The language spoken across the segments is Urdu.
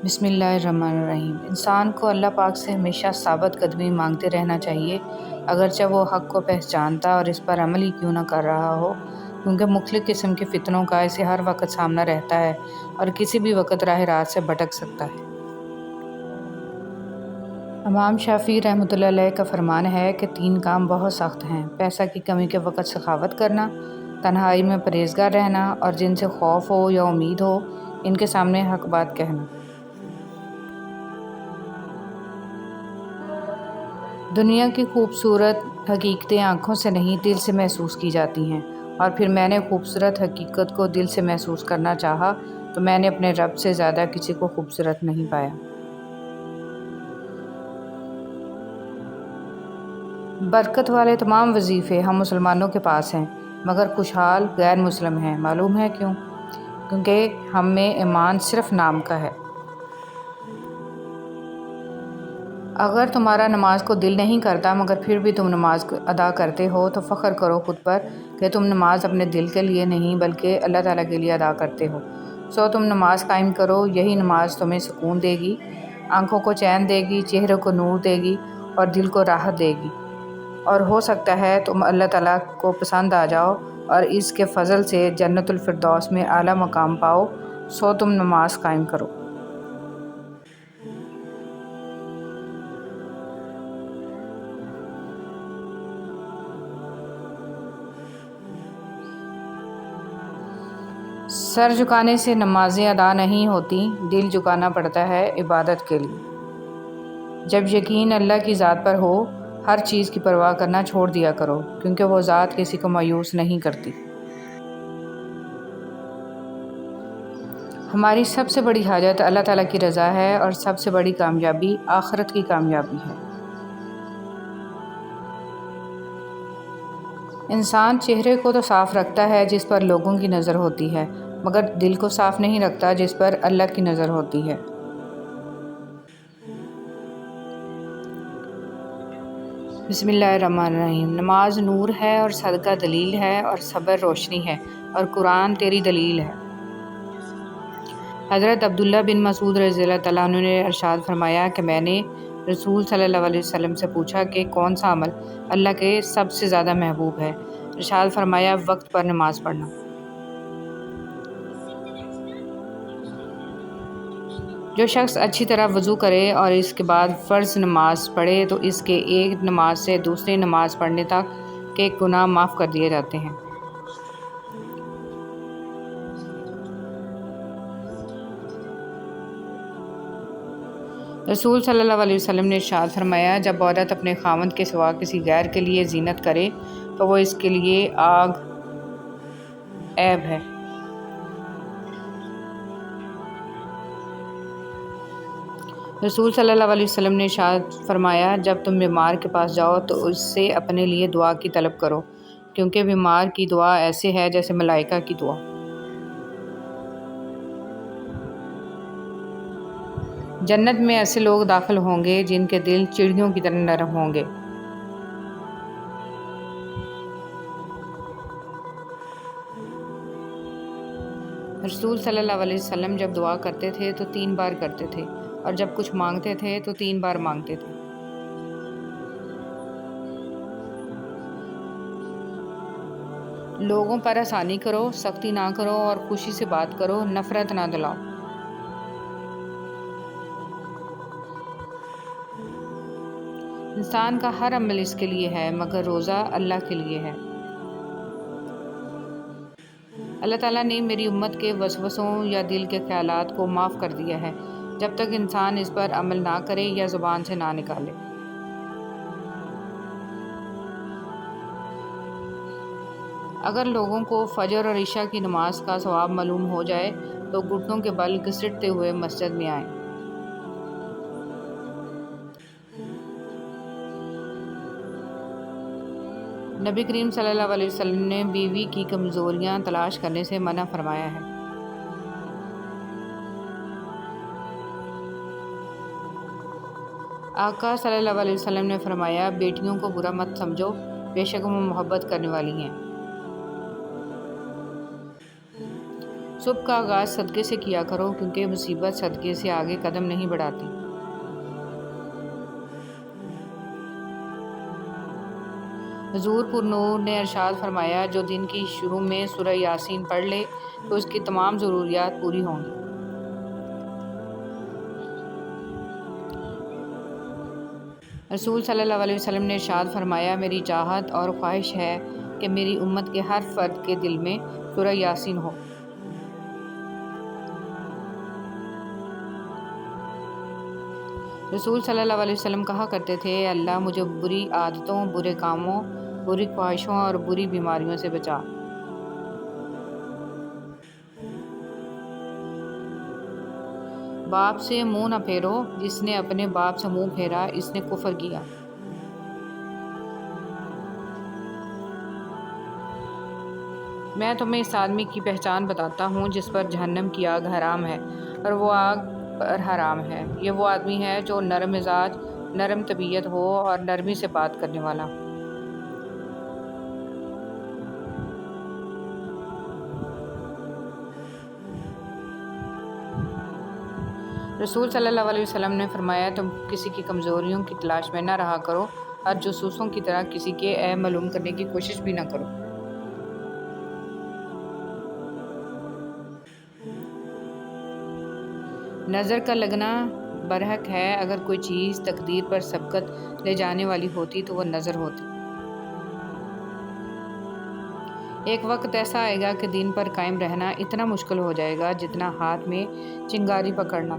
بسم اللہ الرحمن الرحیم۔ انسان کو اللہ پاک سے ہمیشہ ثابت قدمی مانگتے رہنا چاہیے، اگرچہ وہ حق کو پہچانتا اور اس پر عمل ہی کیوں نہ کر رہا ہو، کیونکہ مختلف قسم کے فتنوں کا اسے ہر وقت سامنا رہتا ہے اور کسی بھی وقت راہ راست سے بھٹک سکتا ہے۔ امام شافعی رحمۃ اللہ علیہ کا فرمان ہے کہ 3 کام بہت سخت ہیں: پیسہ کی کمی کے وقت سخاوت کرنا، تنہائی میں پرہیزگار رہنا، اور جن سے خوف ہو یا امید ہو ان کے سامنے حق بات کہنا۔ دنیا کی خوبصورت حقیقتیں آنکھوں سے نہیں دل سے محسوس کی جاتی ہیں، اور پھر میں نے خوبصورت حقیقت کو دل سے محسوس کرنا چاہا تو میں نے اپنے رب سے زیادہ کسی کو خوبصورت نہیں پایا۔ برکت والے تمام وظیفے ہم مسلمانوں کے پاس ہیں، مگر خوشحال غیر مسلم ہیں۔ معلوم ہے کیوں؟ کیونکہ ہم میں ایمان صرف نام کا ہے۔ اگر تمہارا نماز کو دل نہیں کرتا مگر پھر بھی تم نماز ادا کرتے ہو تو فخر کرو خود پر کہ تم نماز اپنے دل کے لیے نہیں بلکہ اللہ تعالیٰ کے لیے ادا کرتے ہو۔ سو تم نماز قائم کرو، یہی نماز تمہیں سکون دے گی، آنکھوں کو چین دے گی، چہرے کو نور دے گی اور دل کو راحت دے گی، اور ہو سکتا ہے تم اللہ تعالیٰ کو پسند آ جاؤ اور اس کے فضل سے جنت الفردوس میں اعلیٰ مقام پاؤ۔ سو تم نماز قائم کرو۔ سر جھکانے سے نمازیں ادا نہیں ہوتی، دل جھکانا پڑتا ہے عبادت کے لیے۔ جب یقین اللہ کی ذات پر ہو، ہر چیز کی پرواہ کرنا چھوڑ دیا کرو، کیونکہ وہ ذات کسی کو مایوس نہیں کرتی۔ ہماری سب سے بڑی حاجت اللہ تعالیٰ کی رضا ہے اور سب سے بڑی کامیابی آخرت کی کامیابی ہے۔ انسان چہرے کو تو صاف رکھتا ہے جس پر لوگوں کی نظر ہوتی ہے، مگر دل کو صاف نہیں رکھتا جس پر اللہ کی نظر ہوتی ہے۔ بسم اللہ الرحمن الرحیم۔ نماز نور ہے اور صدقہ دلیل ہے اور صبر روشنی ہے اور قرآن تیری دلیل ہے۔ حضرت عبداللہ بن مسعود رضی اللہ تعالیٰ عنہ نے ارشاد فرمایا کہ میں نے رسول صلی اللہ علیہ وسلم سے پوچھا کہ کون سا عمل اللہ کے سب سے زیادہ محبوب ہے؟ ارشاد فرمایا وقت پر نماز پڑھنا۔ جو شخص اچھی طرح وضو کرے اور اس کے بعد فرض نماز پڑھے تو اس کے ایک نماز سے دوسری نماز پڑھنے تک کے گناہ معاف کر دیے جاتے ہیں۔ رسول صلی اللہ علیہ وسلم نے ارشاد فرمایا جب عورت اپنے خاوند کے سوا کسی غیر کے لیے زینت کرے تو وہ اس کے لیے آگ عیب ہے۔ رسول صلی اللہ علیہ وسلم نے ارشاد فرمایا جب تم بیمار کے پاس جاؤ تو اس سے اپنے لیے دعا کی طلب کرو، کیونکہ بیمار کی دعا ایسے ہے جیسے ملائکہ کی دعا۔ جنت میں ایسے لوگ داخل ہوں گے جن کے دل چڑیوں کی طرح نرم ہوں گے۔ رسول صلی اللہ علیہ وسلم جب دعا کرتے تھے تو 3 بار کرتے تھے، اور جب کچھ مانگتے تھے تو 3 بار مانگتے تھے۔ لوگوں پر آسانی کرو، سختی نہ کرو اور خوشی سے بات کرو، نفرت نہ دلاؤ۔ انسان کا ہر عمل اس کے لیے ہے مگر روزہ اللہ کے لیے ہے۔ اللہ تعالیٰ نے میری امت کے وسوسوں یا دل کے خیالات کو معاف کر دیا ہے جب تک انسان اس پر عمل نہ کرے یا زبان سے نہ نکالے۔ اگر لوگوں کو فجر اور عشاء کی نماز کا ثواب معلوم ہو جائے تو گھٹنوں کے بل گھسیٹتے ہوئے مسجد میں آئیں۔ نبی کریم صلی اللہ علیہ وسلم نے بیوی کی کمزوریاں تلاش کرنے سے منع فرمایا ہے۔ آقا صلی اللہ علیہ وسلم نے فرمایا بیٹیوں کو برا مت سمجھو، بے شک وہ محبت کرنے والی ہیں۔ صبح کا آغاز صدقے سے کیا کرو کیونکہ مصیبت صدقے سے آگے قدم نہیں بڑھاتی۔ حضور پر نور نے ارشاد فرمایا جو دن کی شروع میں سورہ یاسین پڑھ لے تو اس کی تمام ضروریات پوری ہوں گی۔ رسول صلی اللہ علیہ وسلم نے ارشاد فرمایا میری چاہت اور خواہش ہے کہ میری امت کے ہر فرد کے دل میں سورہ یاسین ہو۔ رسول صلی اللہ علیہ وسلم کہا کرتے تھے اللہ مجھے بری عادتوں، برے کاموں، بری خواہشوں اور بری بیماریوں سے بچا۔ باپ سے منہ نہ پھیرو، جس نے اپنے باپ سے منہ پھیرا اس نے کفر کیا۔ میں تمہیں اس آدمی کی پہچان بتاتا ہوں جس پر جہنم کی آگ حرام ہے اور وہ آگ پر حرام ہے۔ یہ وہ آدمی ہے جو نرم مزاج، نرم طبیعت ہو اور نرمی سے بات کرنے والا۔ رسول صلی اللہ علیہ وسلم نے فرمایا تم کسی کی کمزوریوں کی تلاش میں نہ رہا کرو اور جاسوسوں کی طرح کسی کے عیب معلوم کرنے کی کوشش بھی نہ کرو۔ نظر کا لگنا برحق ہے، اگر کوئی چیز تقدیر پر سبقت لے جانے والی ہوتی تو وہ نظر ہوتی۔ ایک وقت ایسا آئے گا کہ دین پر قائم رہنا اتنا مشکل ہو جائے گا جتنا ہاتھ میں چنگاری پکڑنا۔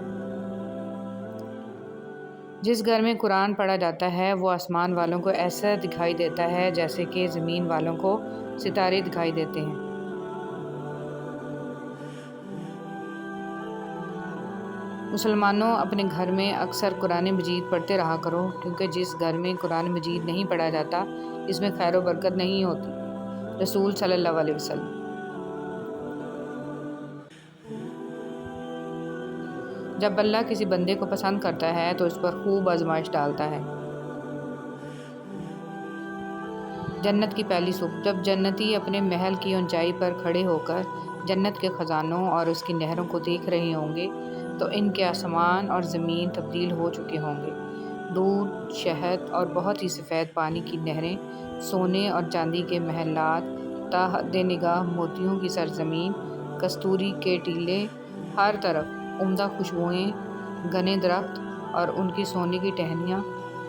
جس گھر میں قرآن پڑھا جاتا ہے وہ آسمان والوں کو ایسا دکھائی دیتا ہے جیسے کہ زمین والوں کو ستارے دکھائی دیتے ہیں۔ مسلمانوں اپنے گھر میں اکثر قرآن مجید پڑھتے رہا کرو کیونکہ جس گھر میں قرآن مجید نہیں پڑھا جاتا اس میں خیر و برکت نہیں ہوتی۔ رسول صلی اللہ علیہ وسلم۔ جب اللہ کسی بندے کو پسند کرتا ہے تو اس پر خوب آزمائش ڈالتا ہے۔ جنت کی پہلی صبح۔ جب جنتی اپنے محل کی اونچائی پر کھڑے ہو کر جنت کے خزانوں اور اس کی نہروں کو دیکھ رہے ہوں گے تو ان کے آسمان اور زمین تبدیل ہو چکے ہوں گے۔ دودھ، شہد اور بہت ہی سفید پانی کی نہریں، سونے اور چاندی کے محلات، تا حد نگاہ موتیوں کی سرزمین، کستوری کے ٹیلے، ہر طرف عمدہ خوشبوئیں، گھنے درخت اور ان کی سونے کی ٹہنیاں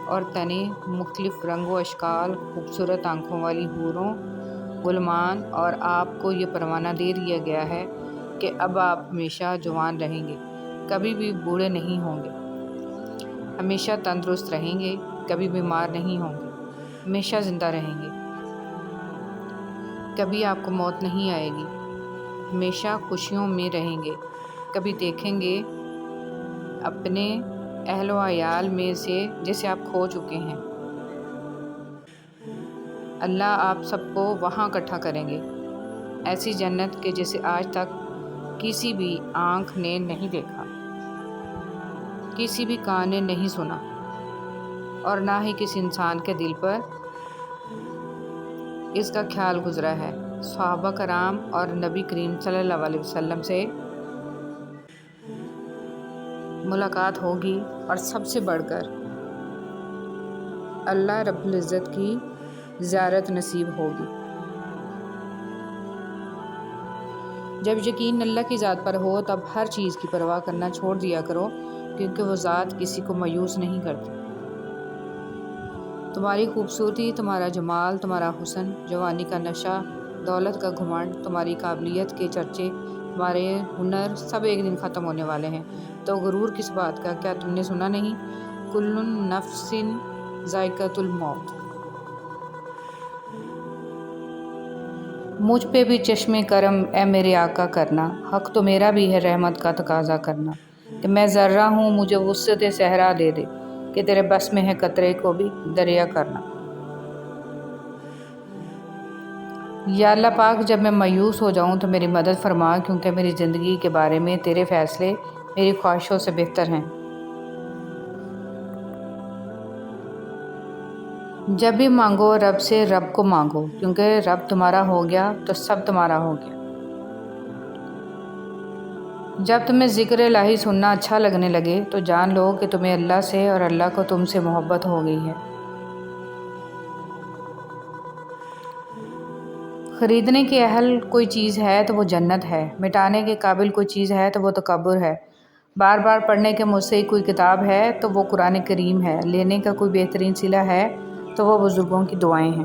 اور تنے، مختلف رنگ و اشکال، خوبصورت آنکھوں والی حوروں، غلمان، اور آپ کو یہ پروانہ دے دیا گیا ہے کہ اب آپ ہمیشہ جوان رہیں گے، کبھی بھی بوڑھے نہیں ہوں گے، ہمیشہ تندرست رہیں گے، کبھی بیمار نہیں ہوں گے، ہمیشہ زندہ رہیں گے، کبھی آپ کو موت نہیں آئے گی، ہمیشہ خوشیوں میں رہیں گے، کبھی دیکھیں گے اپنے اہل و عیال میں سے جسے آپ کھو چکے ہیں۔ اللہ آپ سب کو وہاں اکٹھا کریں گے، ایسی جنت کہ جسے آج تک کسی بھی آنکھ نے نہیں دیکھا، کسی بھی کان نے نہیں سنا اور نہ ہی کسی انسان کے دل پر اس کا خیال گزرا ہے۔ صحابہ کرام اور نبی کریم صلی اللہ علیہ وسلم سے ملاقات ہوگی اور سب سے بڑھ کر اللہ رب العزت کی زیارت نصیب ہوگی۔ جب یقین اللہ کی ذات پر ہو تب ہر چیز کی پرواہ کرنا چھوڑ دیا کرو کیونکہ وہ ذات کسی کو مایوس نہیں کرتی۔ تمہاری خوبصورتی، تمہارا جمال، تمہارا حسن، جوانی کا نشہ، دولت کا گھمنڈ، تمہاری قابلیت کے چرچے، تمہارے ہنر سب ایک دن ختم ہونے والے ہیں، تو غرور کس بات کا؟ کیا تم نے سنا نہیں؟ کل نفس ذائقۃ الموت۔ مجھ پہ بھی چشم کرم اے میرے آقا کرنا، حق تو میرا بھی ہے رحمت کا تقاضا کرنا، کہ میں ذرہ ہوں مجھے وسعت صحرا دے دے، کہ تیرے بس میں ہے قطرے کو بھی دریا کرنا۔ یا اللہ پاک جب میں مایوس ہو جاؤں تو میری مدد فرما کیونکہ میری زندگی کے بارے میں تیرے فیصلے میری خواہشوں سے بہتر ہیں۔ جب بھی مانگو رب سے رب کو مانگو کیونکہ رب تمہارا ہو گیا تو سب تمہارا ہو گیا۔ جب تمہیں ذکر الہی سننا اچھا لگنے لگے تو جان لو کہ تمہیں اللہ سے اور اللہ کو تم سے محبت ہو گئی ہے۔ خریدنے کے اہل کوئی چیز ہے تو وہ جنت ہے، مٹانے کے قابل کوئی چیز ہے تو وہ تکبر ہے، بار بار پڑھنے کے مستحق کوئی کتاب ہے تو وہ قرآن کریم ہے، لینے کا کوئی بہترین صلہ ہے تو وہ بزرگوں کی دعائیں ہیں۔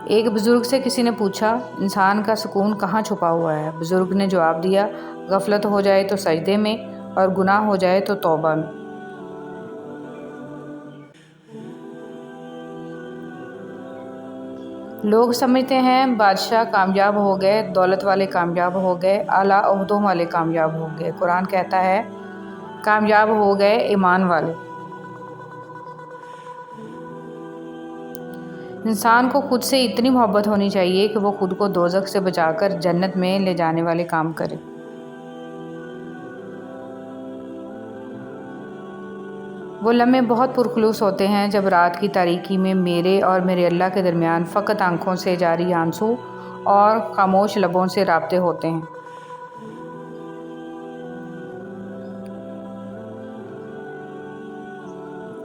ایک بزرگ سے کسی نے پوچھا، انسان کا سکون کہاں چھپا ہوا ہے؟ بزرگ نے جواب دیا، غفلت ہو جائے تو سجدے میں اور گناہ ہو جائے تو توبہ میں۔ لوگ سمجھتے ہیں بادشاہ کامیاب ہو گئے، دولت والے کامیاب ہو گئے، اعلیٰ عہدوں والے کامیاب ہو گئے۔ قرآن کہتا ہے کامیاب ہو گئے ایمان والے۔ انسان کو خود سے اتنی محبت ہونی چاہیے کہ وہ خود کو دوزخ سے بچا کر جنت میں لے جانے والے کام کرے۔ وہ لمحے بہت پرخلوص ہوتے ہیں جب رات کی تاریکی میں میرے اور میرے اللہ کے درمیان فقط آنکھوں سے جاری آنسو اور خاموش لبوں سے رابطے ہوتے ہیں۔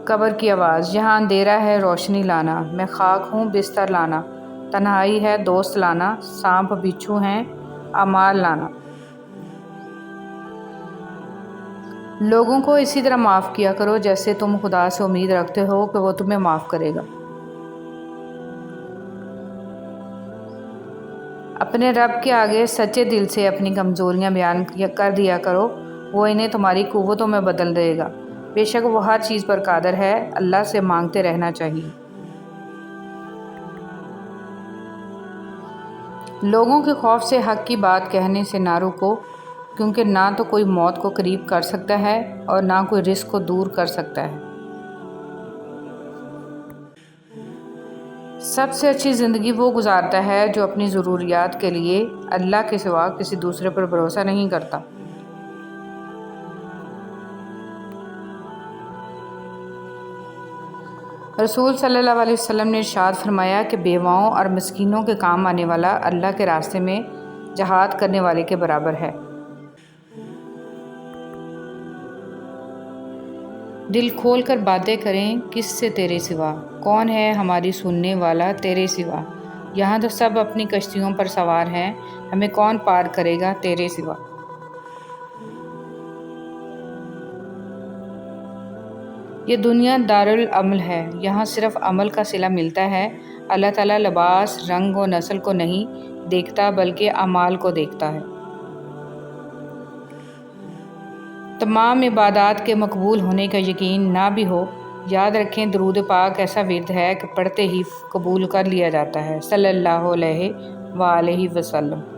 قبر کی آواز، جہاں اندھیرا ہے روشنی لانا، میں خاک ہوں بستر لانا، تنہائی ہے دوست لانا، سانپ بچھو ہیں اعمال لانا۔ لوگوں کو اسی طرح معاف کیا کرو جیسے تم خدا سے امید رکھتے ہو کہ وہ تمہیں معاف کرے گا۔ اپنے رب کے آگے سچے دل سے اپنی کمزوریاں بیان کر دیا کرو، وہ انہیں تمہاری قوتوں میں بدل دے گا۔ بے شک وہ ہر چیز پر قادر ہے، اللہ سے مانگتے رہنا چاہیے۔ لوگوں کے خوف سے حق کی بات کہنے سے نہ رکو، کیونکہ نہ تو کوئی موت کو قریب کر سکتا ہے اور نہ کوئی رزق کو دور کر سکتا ہے۔ سب سے اچھی زندگی وہ گزارتا ہے جو اپنی ضروریات کے لیے اللہ کے سوا کسی دوسرے پر بھروسہ نہیں کرتا۔ رسول صلی اللہ علیہ وسلم نے ارشاد فرمایا کہ بیواؤں اور مسکینوں کے کام آنے والا اللہ کے راستے میں جہاد کرنے والے کے برابر ہے۔ دل کھول کر باتیں کریں کس سے تیرے سوا، کون ہے ہماری سننے والا تیرے سوا، یہاں تو سب اپنی کشتیوں پر سوار ہیں، ہمیں کون پار کرے گا تیرے سوا۔ یہ دنیا دارالعمل ہے، یہاں صرف عمل کا صلہ ملتا ہے۔ اللہ تعالیٰ لباس، رنگ و نسل کو نہیں دیکھتا بلکہ اعمال کو دیکھتا ہے۔ تمام عبادات کے مقبول ہونے کا یقین نہ بھی ہو، یاد رکھیں درود پاک ایسا ورد ہے کہ پڑھتے ہی قبول کر لیا جاتا ہے۔ صلی اللہ علیہ وآلہ وسلم۔